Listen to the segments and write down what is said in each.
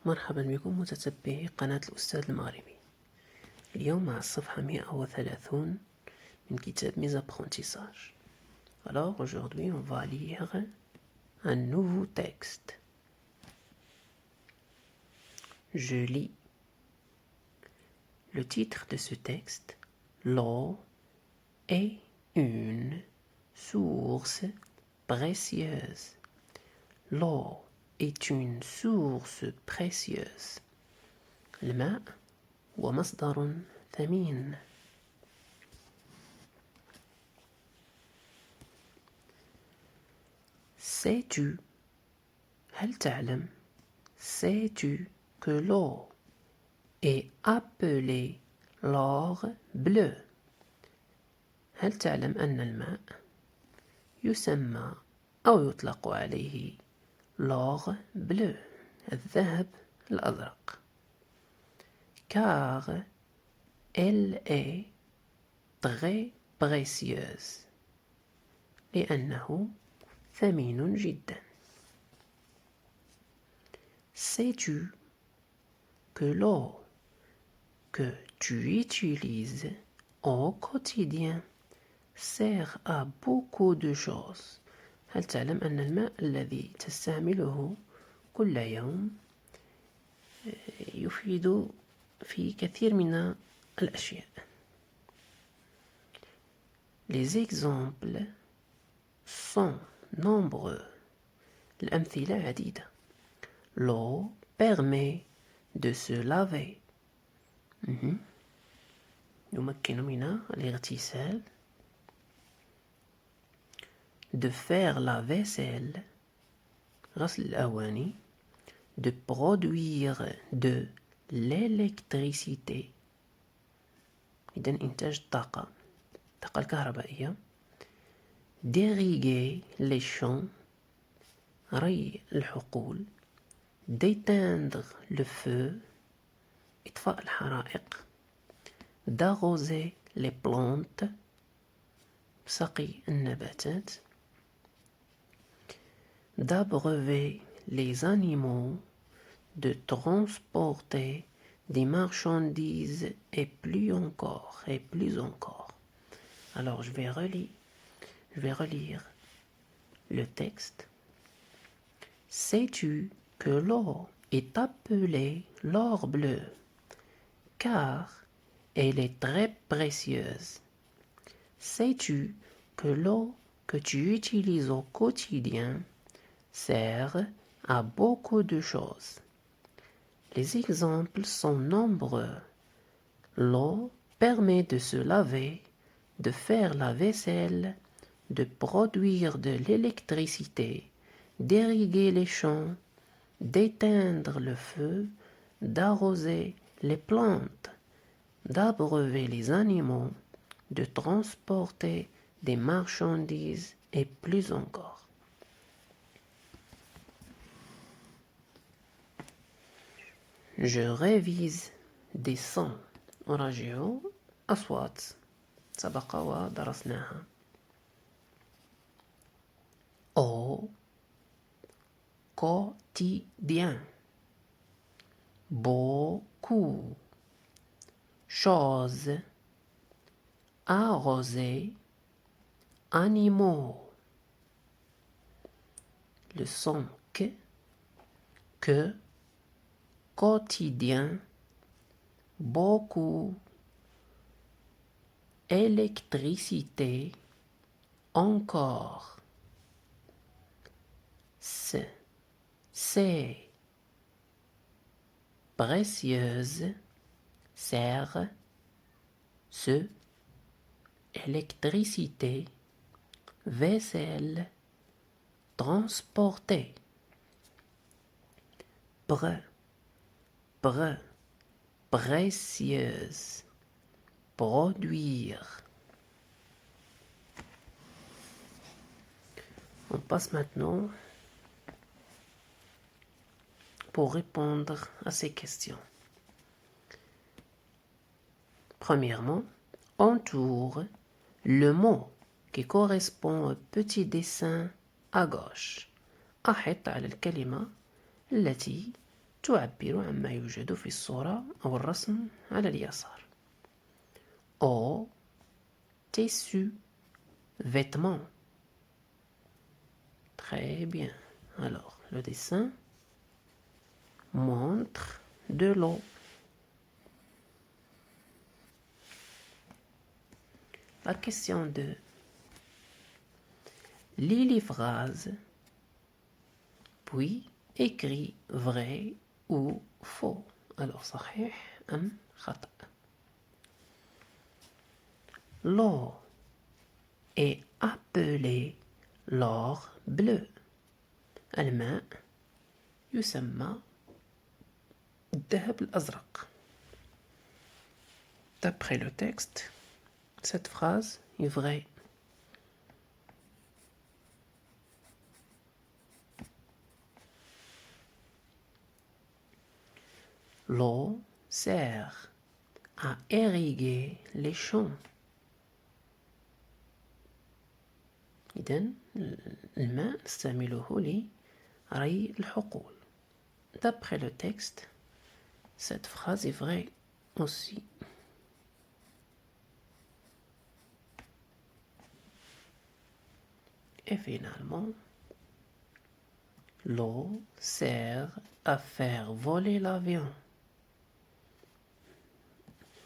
مرحبا بكم متتبعي قناة الأستاذ المغربي. اليوم مع الصفحة 130 من كتاب Mes apprentissages. Alors aujourd'hui on va lire un nouveau texte. Je lis. Le titre de ce texte, l'eau est une source précieuse. L'eau est une source précieuse. الماء هو مصدر ثمين. Sais-tu, هل تعلم, sais-tu que l'eau est appelée l'or bleu? هل تعلم أن الماء يسمى أو يطلق عليه l'or bleu, الذهب الأزرق؟ Car elle est très précieuse. لأنه ثمين جدا. Sais-tu que l'eau que tu utilises au quotidien sert à beaucoup de choses? هل تعلم أن الماء الذي تستعمله كل يوم يفيد في كثير من الأشياء؟ Les exemples sont nombreux. الأمثلة عديدة. L'eau permet de se laver. يمكن من الاغتسال. De faire la vaisselle. غسل الأواني. De produire de l'électricité. إذن إنتاج الطاقة الكهربائية. D'irriguer les champs. ري الحقول. D'éteindre le feu. إطفاء الحرائق. D'arroser les plantes. سقي النباتات. D'abreuver les animaux. De transporter des marchandises et plus encore, et plus encore. Alors je vais relire le texte. Sais-tu que l'eau est appelée l'or bleu, car elle est très précieuse? Sais-tu que l'eau que tu utilises au quotidien sert à beaucoup de choses? Les exemples sont nombreux. L'eau permet de se laver, de faire la vaisselle, de produire de l'électricité, d'irriguer les champs, d'éteindre le feu, d'arroser les plantes, d'abreuver les animaux, de transporter des marchandises et plus encore. Je révise des sons. أراجع أصوات سبق ودرسناها. Au quotidien. Beaucoup. Choses. Arroser. Animaux. Le son que, quotidien, beaucoup, électricité, encore, c'est, précieuse, sert, ce, électricité, vaisselle, transporter, précieuse, produire. On passe maintenant pour répondre à ces questions. Premièrement, entoure le mot qui correspond au petit dessin à gauche. أحط على الكلمة التي تعبر عما يوجد في الصورة أو الرسم على اليسار. Au tissu, vêtements. Très bien. Alors, le dessin montre de l'eau. La question 2. Lis les phrases, puis écris vrai ou faux. Alors, صحيح أم خطأ. L'eau est appelée l'or bleu. الماء يسمى الذهب الأزرق. D'après le texte, cette phrase est vraie. L'eau sert à irriguer les champs. إذن الماء نستعمله لري الحقول. D'après le texte, cette phrase est vraie aussi. Et finalement, l'eau sert à faire voler l'avion.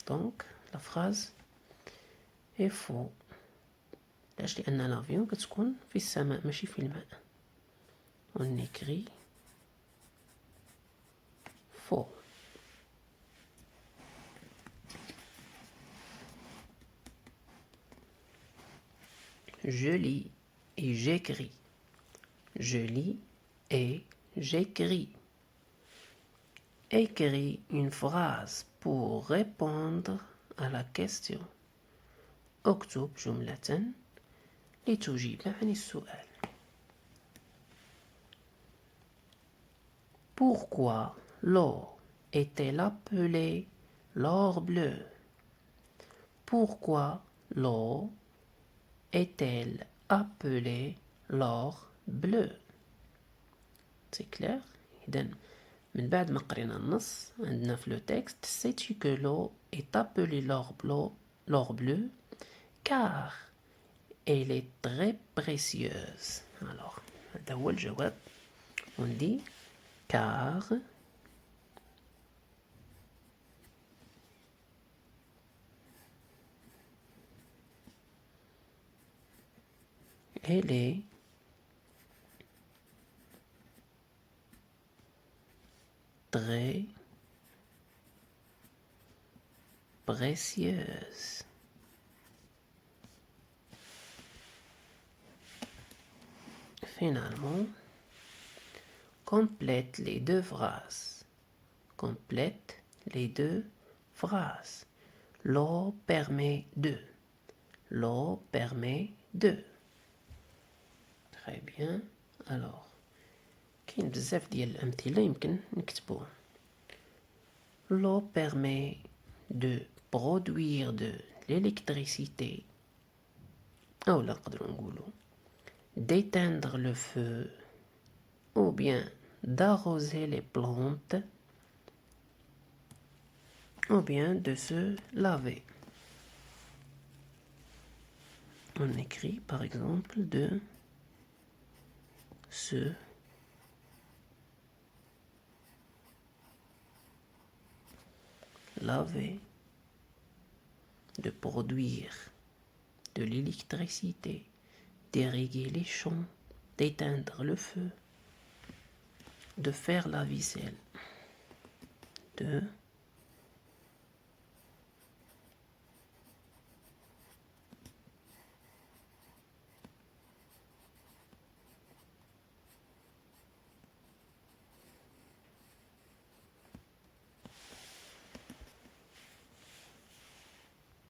Donc, la phrase est faux. ليش؟ لأن الأفيون كتكون في السماء ماشي في الماء. On écrit faux. Je lis et j'écris. Je lis et j'écris. Écris une phrase pour répondre à la question. اكتب جملة لتجيب عن السؤال. Pourquoi l'eau est-elle appelée l'or bleu? Pourquoi l'eau est-elle appelée l'or bleu? C'est clair? إذن من بعد ما قرينا النص عندنا في le texte, sais-tu que l'eau est appelée l'or bleu car elle est très précieuse. Alors, هذا هو الجواب. On dit car elle est très précieuse. Finalement, complète les deux phrases. Complète les deux phrases. L'eau permet de. L'eau permet de. Très bien. Alors, كاين بزاف ديال الأمثلة يمكن نكتبوهم. L'eau permet de produire de l'électricité. أو لا نقدروا نقولوا d'éteindre le feu ou bien d'arroser les plantes ou bien de se laver. On écrit par exemple de se laver, de produire de l'électricité, d'irriguer les champs, d'éteindre le feu, de faire la vaisselle, de